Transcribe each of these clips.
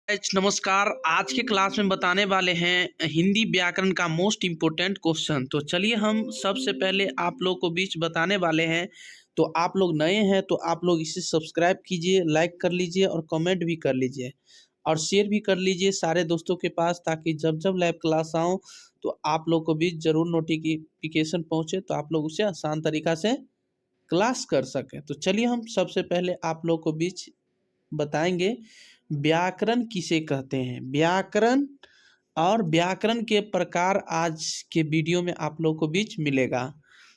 नमस्कार। आज के क्लास में बताने वाले हैं हिंदी व्याकरण का मोस्ट इम्पोर्टेंट क्वेश्चन। तो चलिए हम सबसे पहले आप लोग को बीच बताने वाले हैं। तो आप लोग नए हैं तो आप लोग इसे सब्सक्राइब कीजिए, लाइक कर लीजिए और कमेंट भी कर लीजिए और शेयर भी कर लीजिए सारे दोस्तों के पास, ताकि जब जब लाइव क्लास आऊँ तो आप लोग को भी ज़रूर नोटिफिकेशन पहुँचे, तो आप लोग उसे आसान तरीक़ा से क्लास कर सकें। तो चलिए हम सबसे पहले आप लोग को बीच बताएंगे व्याकरण किसे कहते हैं। व्याकरण और व्याकरण के प्रकार आज के वीडियो में आप लोग को बीच मिलेगा।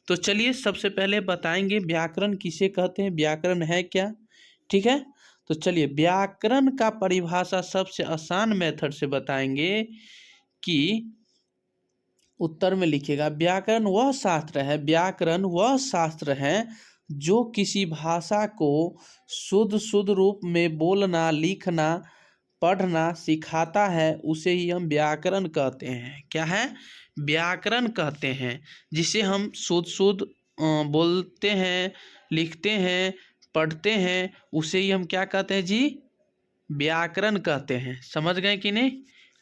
तो चलिए सबसे पहले बताएंगे व्याकरण किसे कहते हैं, व्याकरण है क्या। ठीक है, तो चलिए व्याकरण का परिभाषा सबसे आसान मेथड से बताएंगे कि उत्तर में लिखिएगा व्याकरण वह शास्त्र है जो किसी भाषा को शुद्ध रूप में बोलना, लिखना, पढ़ना सिखाता है, उसे ही हम व्याकरण कहते हैं। क्या है? व्याकरण कहते हैं। जिसे हम शुद्ध बोलते हैं, लिखते हैं, पढ़ते हैं, उसे ही हम क्या कहते हैं जी? व्याकरण कहते हैं। समझ गए कि नहीं?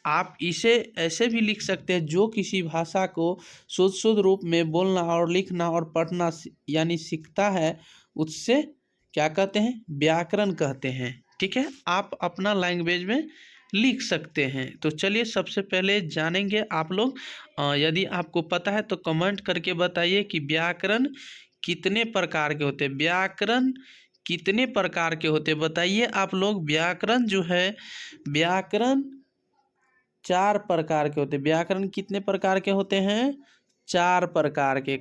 आप इसे ऐसे भी लिख सकते हैं, जो किसी भाषा को शुद्ध रूप में बोलना और लिखना और पढ़ना यानी सीखता है, उससे क्या कहते हैं? व्याकरण कहते हैं। ठीक है, आप अपना लैंग्वेज में लिख सकते हैं। तो चलिए सबसे पहले जानेंगे आप लोग। यदि आपको पता है तो कमेंट करके बताइए कि व्याकरण कितने प्रकार के होते हैं। व्याकरण कितने प्रकार के होते हैं बताइए आप लोग। व्याकरण जो है, व्याकरण 4 प्रकार के होते हैं। व्याकरण कितने प्रकार के होते हैं? 4 प्रकार के।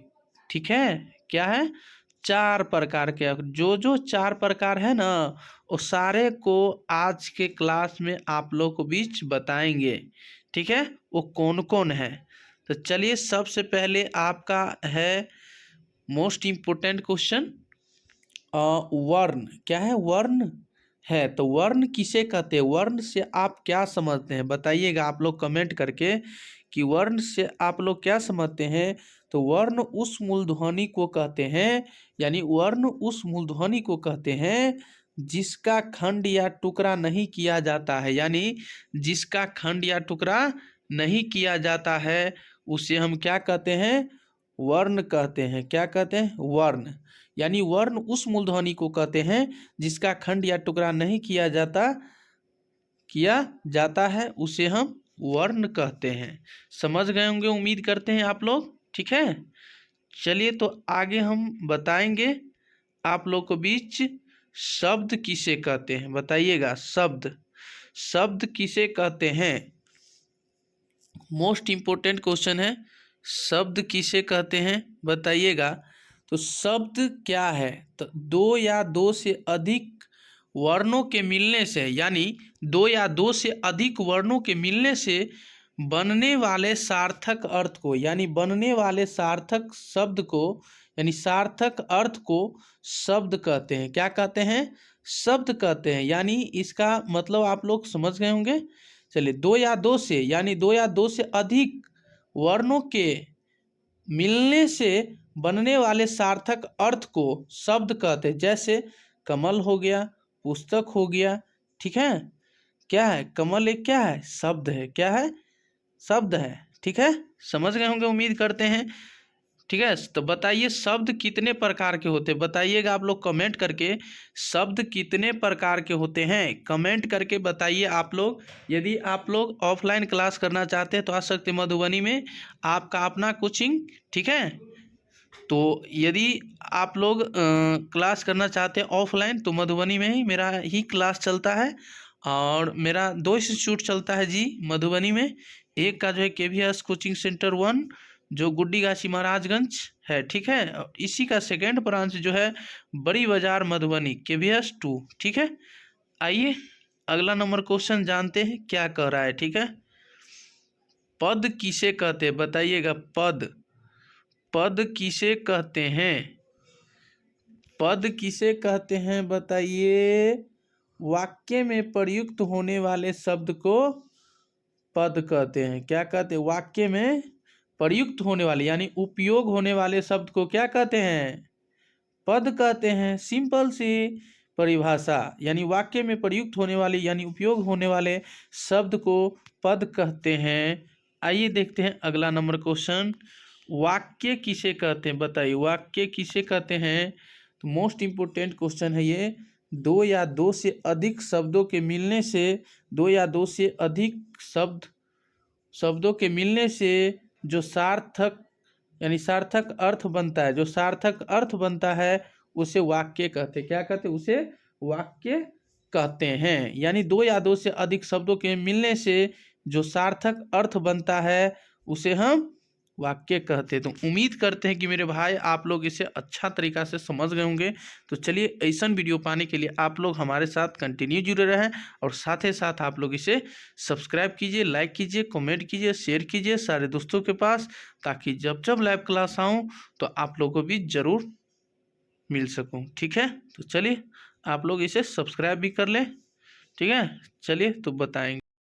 ठीक है, क्या है? 4 प्रकार के। जो 4 प्रकार है ना, वो सारे को आज के क्लास में आप लोग को बीच बताएंगे। ठीक है, वो कौन कौन है। तो चलिए सबसे पहले आपका है मोस्ट इम्पोर्टेंट क्वेश्चन, वर्ण। क्या है? वर्ण है। तो वर्ण किसे कहते हैं? वर्ण से आप क्या समझते हैं बताइएगा आप लोग कमेंट करके कि वर्ण से आप लोग क्या समझते हैं। तो वर्ण उस मूलध्वनि को कहते हैं, यानी वर्ण उस मूलध्वनि को कहते हैं जिसका खंड या टुकड़ा नहीं किया जाता है। यानी जिसका खंड या टुकड़ा नहीं किया जाता है, उसे हम क्या कहते हैं? वर्ण कहते हैं। क्या कहते हैं? वर्ण। यानी वर्ण उस मूलध्वनि को कहते हैं जिसका खंड या टुकड़ा नहीं किया जाता है, उसे हम वर्ण कहते हैं। समझ गए होंगे, उम्मीद करते हैं आप लोग। ठीक है, चलिए तो आगे हम बताएंगे आप लोग को बीच शब्द किसे कहते हैं बताइएगा। शब्द किसे कहते हैं? मोस्ट इम्पोर्टेंट क्वेश्चन है, शब्द किसे कहते हैं बताइएगा। तो शब्द क्या है? तो 2 या 2 से अधिक वर्णों के मिलने से, यानी 2 या 2 से अधिक वर्णों के मिलने से बनने वाले सार्थक अर्थ को, यानी बनने वाले सार्थक शब्द को, यानी सार्थक अर्थ को शब्द कहते हैं। क्या कहते हैं? शब्द कहते हैं। यानी इसका मतलब आप लोग समझ गए होंगे। चलिए 2 या 2 से, यानी 2 या 2 से अधिक वर्णों के मिलने से बनने वाले सार्थक अर्थ को शब्द कहते हैं। जैसे कमल हो गया, पुस्तक हो गया। ठीक है, क्या है? कमल एक क्या है? शब्द है। क्या है? शब्द है। ठीक है, समझ गए होंगे, उम्मीद करते हैं। ठीक है, तो बताइए शब्द कितने प्रकार के होते हैं बताइएगा आप लोग कमेंट करके। शब्द कितने प्रकार के होते हैं कमेंट करके बताइए आप लोग। यदि आप लोग ऑफलाइन क्लास करना चाहते हैं तो आ सकते मधुबनी में, आपका अपना कोचिंग। ठीक है, तो यदि आप लोग क्लास करना चाहते हैं ऑफलाइन, तो मधुबनी में ही मेरा ही क्लास चलता है। और मेरा 2 इंस्टीट्यूट चलता है जी मधुबनी में। एक का जो है KVS कोचिंग सेंटर 1, जो गुड्डीगाछी महाराजगंज है। ठीक है, और इसी का सेकेंड ब्रांच जो है बड़ी बाजार मधुबनी KVS 2। ठीक है, आइए अगला नंबर क्वेश्चन जानते हैं क्या कह रहा है। ठीक है, पद किसे कहते हैं बताइएगा। पद किसे कहते हैं? पद किसे कहते हैं बताइए। वाक्य में प्रयुक्त होने वाले शब्द को पद कहते हैं। क्या कहते हैं? वाक्य में प्रयुक्त होने वाले, यानी उपयोग होने वाले शब्द को क्या कहते हैं? पद कहते हैं। सिंपल सी, परिभाषा यानी वाक्य में प्रयुक्त होने वाले यानी उपयोग होने वाले शब्द को पद कहते हैं। आइए देखते हैं अगला नंबर क्वेश्चन, वाक्य किसे कहते हैं, बताइए वाक्य किसे कहते हैं। तो मोस्ट इम्पोर्टेंट क्वेश्चन है ये। दो या दो से अधिक शब्दों के मिलने से, दो या दो से अधिक शब्दों के मिलने से जो सार्थक यानी सार्थक अर्थ बनता है, जो सार्थक अर्थ बनता है उसे वाक्य कहते हैं। क्या कहते हैं? उसे वाक्य कहते हैं। यानी दो या दो से अधिक शब्दों के मिलने से जो सार्थक अर्थ बनता है उसे हम वाक्य कहते हैं। तो उम्मीद करते हैं कि मेरे भाई आप लोग इसे अच्छा तरीका से समझ गए होंगे। तो चलिए ऐसा वीडियो पाने के लिए आप लोग हमारे साथ कंटिन्यू जुड़े रहें और साथ ही साथ आप लोग इसे सब्सक्राइब कीजिए, लाइक कीजिए, कमेंट कीजिए, शेयर कीजिए सारे दोस्तों के पास, ताकि जब जब लाइव क्लास आऊँ तो आप लोगों को भी ज़रूर मिल सकूँ। ठीक है, तो चलिए आप लोग इसे सब्सक्राइब भी कर लें। ठीक है, चलिए तो बताएंगे।